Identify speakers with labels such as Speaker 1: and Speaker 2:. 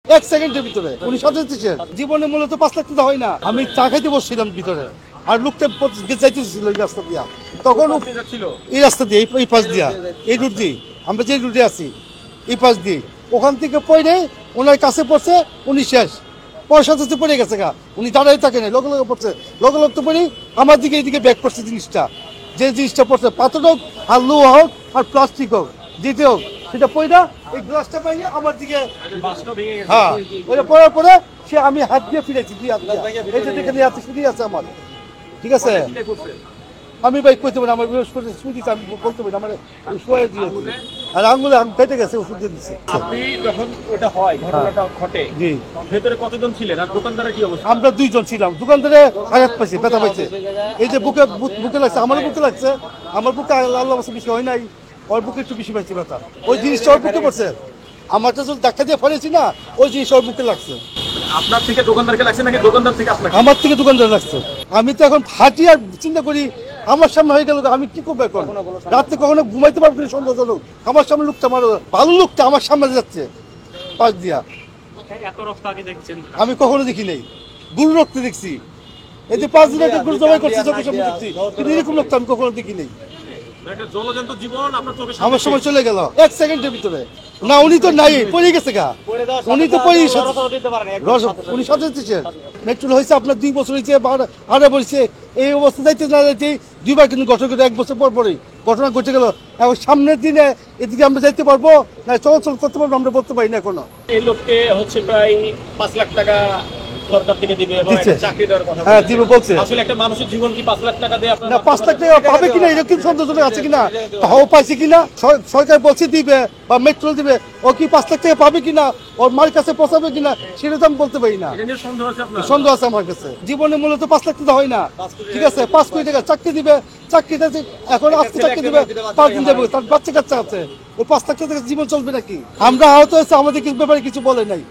Speaker 1: এক সেকেন্ডের ভিতরে উনি সচেতন জীবনে মূলত 5 লাখ টাকা হয় না। আমি চা খাইতে বসছিলাম ভিতরে, আর লোকটা যাইতেছিল এই রাস্তা দিয়া, তখন এই রাস্তা দিয়ে এই পাশ দিয়া, এই রুট দিয়ে আমরা যে রুটে আছি এই পাশ দিয়ে, ওখান থেকে পড়ে ওনার কাছে পড়ছে, উনি শেষ। পয়সা তো পড়ে গেছে গা, উনি দাঁড়াই থাকে না, লগে লগে পড়ছে, লগে লগে তো পড়ে আমার দিকে এইদিকে ব্যাক করছে জিনিসটা, যে জিনিসটা পড়ছে পাথর হোক আর লোহা হোক আর প্লাস্টিক হোক যেতে হোক, সেটা পয়টা এই গ্লাসটা পাইয়ে আমার দিকে, হ্যাঁ ওইটা পড়ার পরে সে আমি হাত দিয়ে ফিরেছি, দুই হাত দিয়ে এই যে দেখে নিয়ে শুধু আছে আমার, ঠিক আছে। আমি ভাই কইতে পারি আমার বিরোধ করে শুনেছি, আমি বলতে পারি আমার শোয়ে দিয়ে আর আঙুলে আমি কেটে গেছে, ওষুধ দিয়ে দিচ্ছে।
Speaker 2: আপনি যখন ওটা হয় ঘটনাটা ঘটে,
Speaker 1: জি
Speaker 2: ভেতরে কতজন ছিলেন আর দোকানদারের কি অবস্থা?
Speaker 1: আমরা দুইজন ছিলাম, দোকানদারে আঘাত পাইছে, ব্যথা পাইছে, এই যে বুকে বুকে লাগছে, আমারও বুকে লাগছে, আমার বুকে আল্লাহ বাসা বেশি হয় নাই, ওর বুকে একটু বেশি পাইছে ব্যথা, ওই জিনিসটা ওর বুকে পড়ছে, আমারটা যদি ধাক্কা দিয়ে ফেলেছি না, ওই জিনিস ওর বুকে লাগছে।
Speaker 2: আপনার থেকে দোকানদারকে লাগছে নাকি দোকানদার থেকে আপনাকে?
Speaker 1: আমার থেকে দোকানদার লাগছে। আমি তো এখন ফাটি আর চিন্তা করি আমার সামনে হয়ে গেল, আমি কি করবো এখন? রাত্রে কখনো ঘুমাইতে পারবো না, সন্দেহজনক আমার সামনে লোকটা, আমার ভালো লোকটা আমার সামনে যাচ্ছে পাশ দিয়া,
Speaker 2: এত রক্ত আগে দেখছেন?
Speaker 1: আমি কখনো দেখি নাই, গুরু রক্ত দেখছি, এই যে 5 দিন আগে গুরু জবাই করছে চোখের সামনে দেখছি, কিন্তু এরকম লোকটা আমি কখনো দেখি নাই।
Speaker 2: একটা জলজন্ত জীবন আপনার চোখের
Speaker 1: আমার সময় চলে গেল এক সেকেন্ডের ভিতরে। না উনি তো নাই, পড়ে গেছে গা, উনি তো পড়ে উনি সচেতন। মেট্রোল হয়েছে আপনার 2 বছর হয়েছে, আড়াই বলছে, এই অবস্থা যাইতে না যাইতে দুইবার কিন্তু ঘটনা ঘটে, 1 বছর পর পরেই ঘটনা ঘটে গেল। এখন সামনের দিনে এদিকে আমরা যাইতে পারবো না, চলাচল করতে পারবো আমরা বলতে পারি না এখনো।
Speaker 2: এই লোককে হচ্ছে প্রায় 5 লাখ টাকা সরকার থেকে দিবে এবং একটা চাকরি দেওয়ার কথা।
Speaker 1: হ্যাঁ দিবে বলছে।
Speaker 2: আসলে একটা মানুষের জীবন কি 5 লাখ টাকা দিয়ে আপনার
Speaker 1: না 5 লাখ টাকা পাবে কিনা এরকম সন্দেহজনক আছে কিনা, তাও পাইছে কিনা, সরকার বলছে দিবে বা মেট্রো দিবে, ও কি 5 লাখ টাকা পাবে কিনা, ওর মার কাছে পৌঁছাবে কিনা সেটা তো আমি বলতে পারি না,
Speaker 2: এটা নিয়ে সন্দেহ আছে আপনার?
Speaker 1: সন্দেহ আছে আমার কাছে। জীবনে মূলত 5 লাখ টাকা হয় না, ঠিক আছে, 5 কোটি টাকা চাকরি দিবে, চাকরিটা এখন আজকে চাকরি দিবে, 5 দিন যাবে, তার বাচ্চা কাচ্চা আছে, ওই 5 লাখ টাকা জীবন চলবে নাকি? আমরা আহত হয়েছে, আমাদের কিছু ব্যাপারে কিছু বলে নাই।